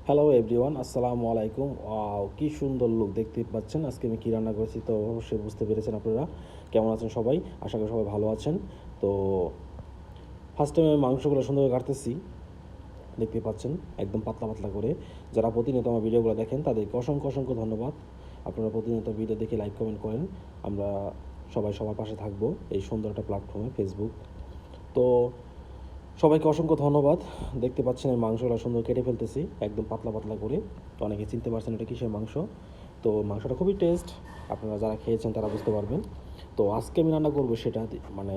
Hello everyone, আসসালামু আলাইকুম। Wow, কি সুন্দর লুক দেখতে পাচ্ছেন। আজকে আমি কী রান্না করেছি তো অবশ্যই বুঝতে পেরেছেন আপনারা। কেমন আছেন সবাই? আশা করি সবাই ভালো আছেন। তো ফার্স্ট টাইম আমি মাংসগুলো সুন্দর করে কাটতেছি, দেখতে পাচ্ছেন একদম পাতলা পাতলা করে। যারা প্রতিনিয়ত আমার ভিডিওগুলো দেখেন তাদেরকে অসংখ্য অসংখ্য ধন্যবাদ। আপনারা প্রতিনিয়ত ভিডিও দেখে লাইক কমেন্ট করেন। আমরা সবাই সবার পাশে থাকবো এই সুন্দর একটা প্ল্যাটফর্মে ফেসবুক। তো সবাইকে অসংখ্য ধন্যবাদ। দেখতে পাচ্ছেন আমি মাংসগুলো সুন্দর কেটে ফেলতেছি একদম পাতলা পাতলা করে। অনেকে চিনতে পারছেন এটা কিসের মাংস। তো মাংসটা খুবই টেস্ট, আপনারা যারা খেয়েছেন তারা বুঝতে পারবেন। তো আজকে আমি রান্না করবো সেটা মানে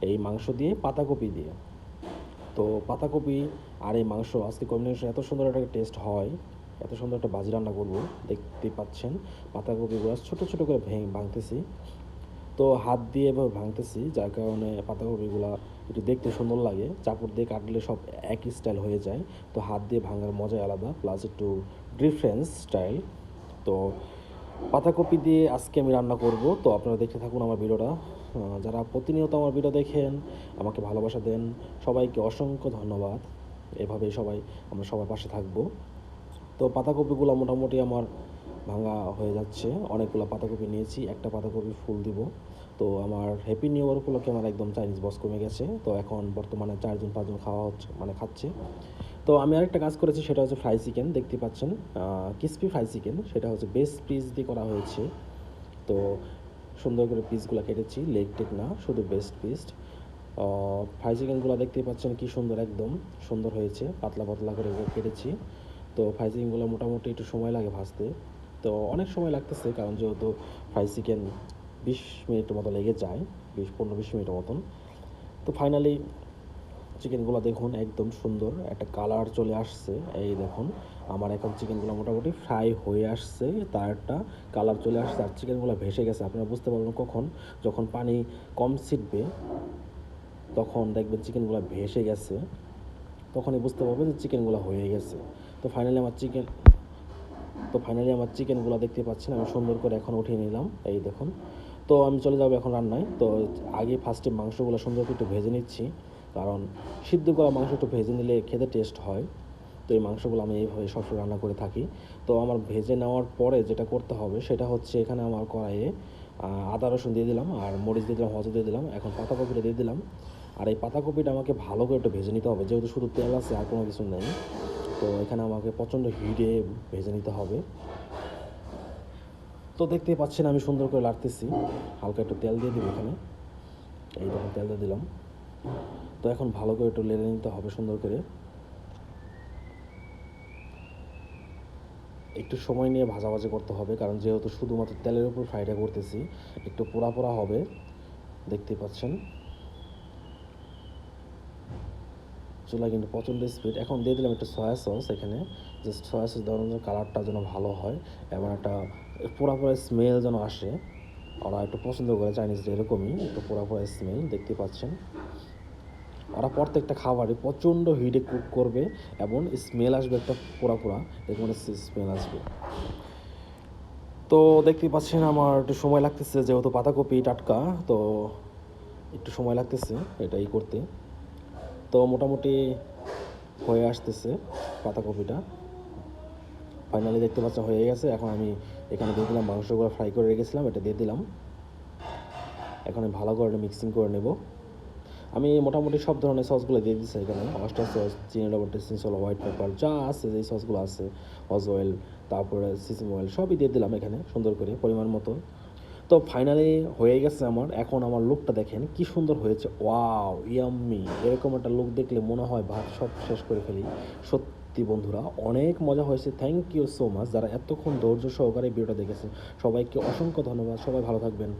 এই মাংস দিয়ে পাতাকপি দিয়ে। তো পাতাকপি আর এই মাংস আজকে কম্বিনেশন এত সুন্দর একটা টেস্ট হয়, এত সুন্দর একটা ভাজি রান্না করবো। দেখতে পাচ্ছেন পাতাকপিগুলো ছোটো ছোটো করে ভাঙতেছি। তো হাত দিয়ে এভাবে ভাঙতেছি, যার কারণে পাতাকপিগুলো একটু দেখতে সুন্দর লাগে। চাপড় দিয়ে কাটলে সব একই স্টাইল হয়ে যায়। তো হাত দিয়ে ভাঙার মজাই আলাদা, প্লাস একটু ডিফারেন্স স্টাইল। তো পাতাকপি দিয়ে আজকে আমি রান্না করব। তো আপনারা দেখতে থাকুন আমার ভিডিওটা। যারা প্রতিনিয়ত আমার ভিডিও দেখেন, আমাকে ভালোবাসা দেন, সবাইকে অসংখ্য ধন্যবাদ। এভাবেই আমরা সবার পাশে থাকবো। তো পাতাকপিগুলো মোটামুটি আমার ভাঙা হয়ে যাচ্ছে। অনেকগুলো পাতাকপি নিয়েছি, একটা পাতাকপি ফুল দিব। তো আমার হ্যাপি নিউ ইয়ার উপলক্ষে আমার একদম চাইনিজ বস কমে গেছে। তো এখন বর্তমানে 4-5 জন খাওয়া হচ্ছে, মানে খাচ্ছে। তো আমি আরেকটা কাজ করেছি, সেটা হচ্ছে ফ্রাই চিকেন। দেখতে পাচ্ছেন ক্রিসপি ফ্রাই চিকেন, সেটা হচ্ছে বেস্ট পিস দিয়ে করা হয়েছে। তো সুন্দর করে পিসগুলো কেটেছি, লেগ টেক না, শুধু বেস্ট পিস। ফ্রাই চিকেনগুলো দেখতে পাচ্ছেন কি সুন্দর, একদম সুন্দর হয়েছে, পাতলা পাতলা করে কেটেছি। তো ফ্রাই চিকেনগুলো মোটামুটি একটু সময় লাগে ভাজতে। তো অনেক সময় লাগতেছে, কারণ যেহেতু ফ্রাই চিকেন 20 মিনিটের মতো লেগে যায়, 15-20 মিনিটের মতন। তো ফাইনালি চিকেনগুলো দেখুন একদম সুন্দর একটা কালার চলে আসছে। এই দেখুন আমার এখন চিকেনগুলো মোটামুটি ফ্রাই হয়ে আসছে, তার একটা কালার চলে আসছে। আর চিকেনগুলো ভেসে গেছে, আপনারা বুঝতে পারবেন কখন, যখন পানি কম ছিটবে তখন দেখবেন চিকেনগুলো ভেসে গেছে, তখনই বুঝতে পারবেন যে চিকেনগুলো হয়ে গেছে। তো ফাইনালি আমার চিকেনগুলো দেখতে পাচ্ছেন আমি সুন্দর করে এখন উঠিয়ে নিলাম, এই দেখুন। তো আমি চলে যাবো এখন রান্নায়। তো আগে ফার্স্টে মাংসগুলো সুন্দর করে একটু ভেজে নিচ্ছি, কারণ সিদ্ধ করা মাংস একটু ভেজে নিলে খেতে টেস্ট হয়। তো এই মাংসগুলো আমি এইভাবে সবসময় রান্না করে থাকি। তো আমার ভেজে নেওয়ার পরে যেটা করতে হবে সেটা হচ্ছে, এখানে আমার কড়াইয়ে আদা রসুন দিয়ে দিলাম, আর মরিচ দিয়ে দিলাম, হলুদ দিয়ে দিলাম, এখন পাতাকপিটা দিয়ে দিলাম। আর এই পাতাকপিটা আমাকে ভালো করে একটু ভেজে নিতে হবে, যেহেতু শুধু তেল আছে আর কোনো কিছু নেই। তো এখানে আমাকে প্রচণ্ড হিটে ভেজে নিতে হবে। তো দেখতেই পাচ্ছেন আমি সুন্দর করে লাড়তেছি, হালকা একটু তেল দিয়ে দিব এখানে, এই দেখুন তেল দিয়ে দিলাম। তো এখন ভালো করে একটু লেড়ে নিতে হবে সুন্দর করে, একটু সময় নিয়ে ভাজাভাজি করতে হবে, কারণ যেহেতু শুধুমাত্র তেলের উপর ফ্রাইটা করতেছি, একটু পোড়া পোড়া হবে। দেখতেই পাচ্ছেন চুলা কিন্তু প্রচণ্ড স্পিড। এখন দিয়ে দিলাম একটু সয়া সস এখানে, জাস্ট সয়া সস দেওয়ার জন্য কালারটা যেন ভালো হয়, এবং একটা পোড়া পোড়া স্মেল যেন আসে। ওরা একটু পছন্দ করে চাইনিজরা এরকমই, একটু পোড়া পোড়া স্মেল। দেখতে পাচ্ছেন ওরা প্রত্যেকটা খাবারই প্রচণ্ড হিটে কুক করবে, এবং স্মেল আসবে একটা পোড়া পোড়া, এরকম স্মেল আসবে। তো দেখতেই পাচ্ছেন আমার একটু সময় লাগতেছে, যেহেতু পাতাকপি টাটকা, তো একটু সময় লাগতেছে এটাই করতে। তো মোটামুটি হয়ে আসতেছে পাতাকপিটা, ফাইনালি দেখতে পাচ্ছেন হয়ে গেছে। এখন আমি এখানে দিয়ে দিলাম মাংসগুলো ফ্রাই করে রেখেছিলাম, এটা দিয়ে দিলাম। এখন আমি ভালো করে মিক্সিং করে নেব। আমি মোটামুটি সব ধরনের সসগুলো দিয়ে দিচ্ছি এখানে, অয়েস্টার সস, চিনি লবণ, টেস্টিং সস, হোয়াইট পেপার, যা আছে যেই সসগুলো আছে, অজ অয়েল, তারপরে সিসিম অয়েল, সবই দিয়ে দিলাম এখানে সুন্দর করে পরিমাণ মতো। তো ফাইনালি হয়ে গেছে আমার। এখন আমার লুকটা দেখেন কি সুন্দর হয়েছে, ওয়াও ইয়াম্মি। এরকম একটা লুক দেখলে মনে হয় ভাত সব শেষ করে ফেলি। সত্যি বন্ধুরা অনেক মজা হয়েছে, থ্যাংক ইউ সো মাচ যারা এতক্ষণ ধৈর্য সহকারে ভিডিওটা দেখেছেন। সবাইকে অসংখ্য ধন্যবাদ, সবাই ভালো থাকবেন।